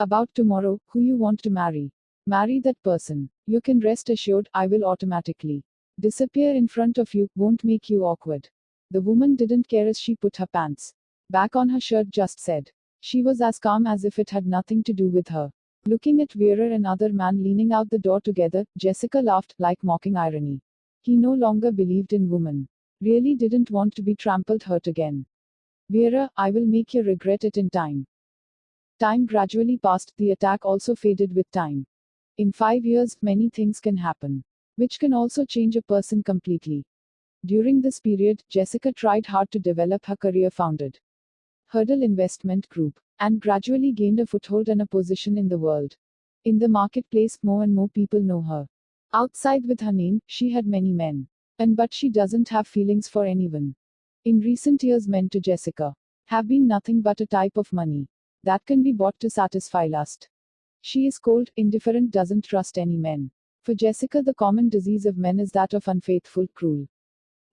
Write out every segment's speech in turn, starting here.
About tomorrow, who you want to marry. Marry that person. You can rest assured I will automatically disappear in front of you, won't make you awkward. The woman didn't care as she put her pants back on her shirt, just said. She was as calm as if it had nothing to do with her. Looking at Vera and other man leaning out the door together, Jessica laughed, like mocking irony. He no longer believed in women. Really didn't want to be trampled hurt again. Vera, I will make you regret it in time. Time gradually passed, the attack also faded with time. In 5 years, many things can happen, which can also change a person completely. During this period, Jessica tried hard to develop her career, founded Hurdle Investment Group, and gradually gained a foothold and a position in the world. In the marketplace, more and more people know her. Outside with her name, she had many men. But she doesn't have feelings for anyone. In recent years, men to Jessica have been nothing but a type of money that can be bought to satisfy lust. She is cold, indifferent, doesn't trust any men. For Jessica, the common disease of men is that of unfaithful, cruel,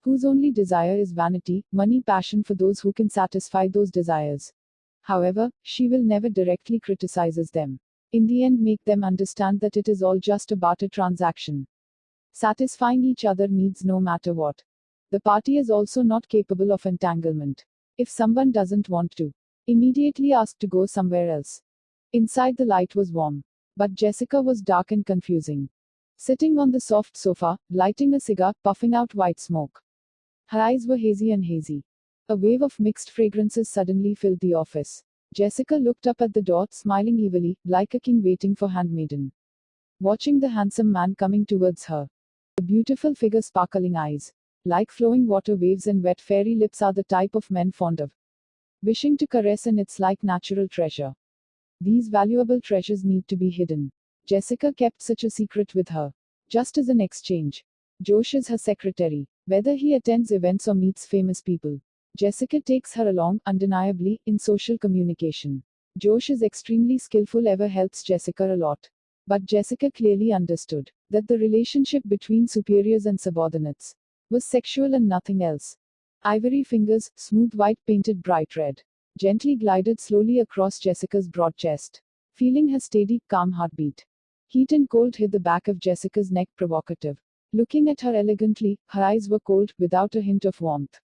whose only desire is vanity, money, passion for those who can satisfy those desires. However, she will never directly criticizes them. In the end, make them understand that it is all just a barter transaction. Satisfying each other needs no matter what. The party is also not capable of entanglement. If someone doesn't want to, immediately ask to go somewhere else. Inside, the light was warm, but Jessica was dark and confusing. Sitting on the soft sofa, lighting a cigar, puffing out white smoke. Her eyes were hazy and hazy. A wave of mixed fragrances suddenly filled the office. Jessica looked up at the door, smiling evilly, like a king waiting for handmaiden. Watching the handsome man coming towards her. The beautiful figure, sparkling eyes, like flowing water waves, and wet fairy lips are the type of men fond of wishing to caress, and it's like natural treasure. These valuable treasures need to be hidden. Jessica kept such a secret with her. Just as an exchange. Josh is her secretary. Whether he attends events or meets famous people, Jessica takes her along, undeniably, in social communication. Josh is extremely skillful, ever helps Jessica a lot. But Jessica clearly understood that the relationship between superiors and subordinates was sexual and nothing else. Ivory fingers, smooth white painted bright red, gently glided slowly across Jessica's broad chest, feeling her steady, calm heartbeat. Heat and cold hit the back of Jessica's neck, provocative. Looking at her elegantly, her eyes were cold, without a hint of warmth.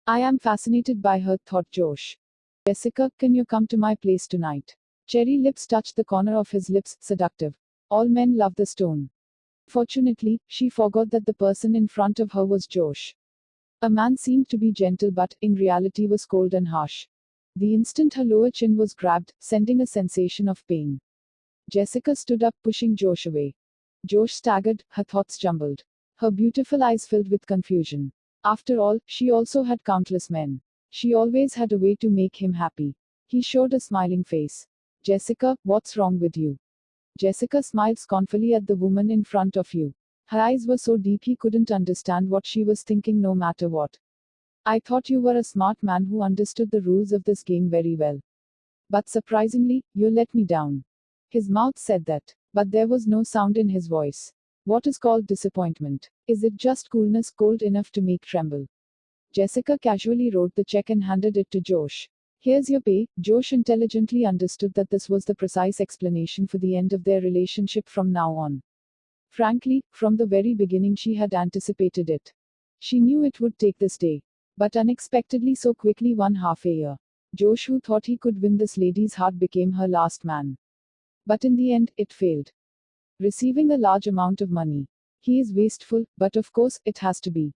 I am fascinated by her, thought Josh. Jessica, can you come to my place tonight? Cherry lips touched the corner of his lips, seductive. All men love the stone. Fortunately, she forgot that the person in front of her was Josh. A man seemed to be gentle but, in reality, was cold and harsh. The instant her lower chin was grabbed, sending a sensation of pain. Jessica stood up, pushing Josh away. Josh staggered, her thoughts jumbled. Her beautiful eyes filled with confusion. After all, she also had countless men. She always had a way to make him happy. He showed a smiling face. Jessica, what's wrong with you? Jessica smiled scornfully at the woman in front of you. Her eyes were so deep he couldn't understand what she was thinking no matter what. I thought you were a smart man who understood the rules of this game very well. But surprisingly, you let me down. His mouth said that, but there was no sound in his voice. What is called disappointment? Is it just coolness, cold enough to make tremble? Jessica casually wrote the check and handed it to Josh. Here's your pay. Josh intelligently understood that this was the precise explanation for the end of their relationship from now on. Frankly, from the very beginning she had anticipated it. She knew it would take this day. But unexpectedly so quickly, 1/2 a year. Josh, who thought he could win this lady's heart, became her last man. But in the end, it failed. Receiving a large amount of money. He is wasteful, but of course, it has to be.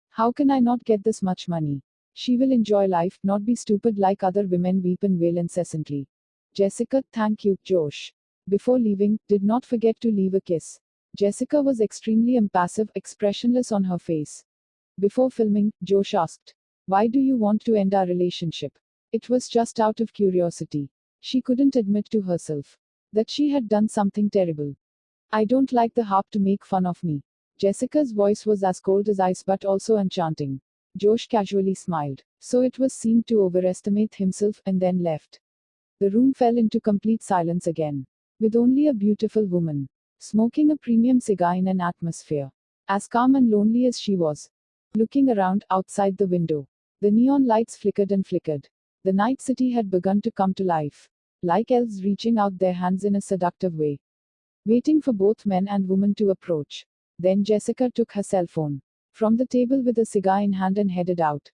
How can I not get this much money? She will enjoy life, not be stupid like other women weep and wail incessantly. Jessica, thank you, Josh. Before leaving, did not forget to leave a kiss. Jessica was extremely impassive, expressionless on her face. Before filming, Josh asked, why do you want to end our relationship? It was just out of curiosity. She couldn't admit to herself that she had done something terrible. I don't like the harp to make fun of me. Jessica's voice was as cold as ice but also enchanting. Josh casually smiled. So it was seemed to overestimate himself, and then left. The room fell into complete silence again. With only a beautiful woman smoking a premium cigar in an atmosphere as calm and lonely as she was. Looking around, outside the window, the neon lights flickered and flickered. The night city had begun to come to life. like elves reaching out their hands in a seductive way, waiting for both men and women to approach. Then Jessica took her cell phone from the table with a cigar in hand and headed out.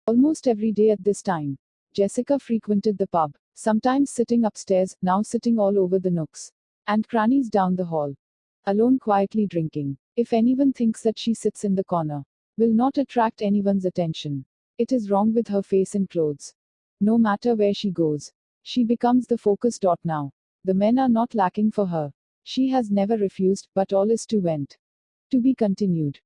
Almost every day at this time, Jessica frequented the pub, sometimes sitting upstairs, now sitting all over the nooks and crannies down the hall, alone quietly drinking. If anyone thinks that she sits in the corner, will not attract anyone's attention, it is wrong with her face and clothes. No matter where she goes, she becomes the focus dot now. The men are not lacking for her. She has never refused, but all is to went. To be continued.